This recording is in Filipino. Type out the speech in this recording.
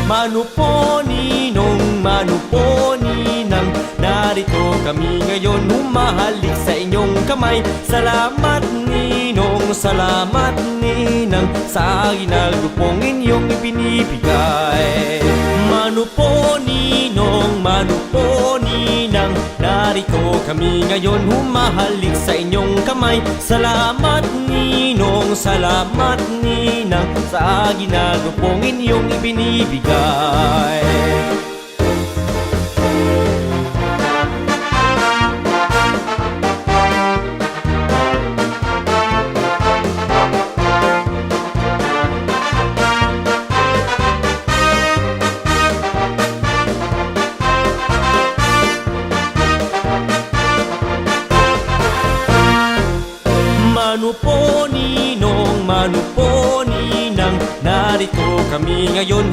Mano po ninong, mano po ninang, narito kami ngayon, humahalik sa inyong kamay. Salamat ninong, salamat ninang, sa ginaldo pong inyong ibinibigay. Mano po ninong, mano po ninang, narito kami ngayon, humahalik sa inyong kamay. Salamat ninong, salamat ninang, sa ginaldo pong inyong ibinibigay. Mano po ninong, mano po ninang, narito kami ngayon,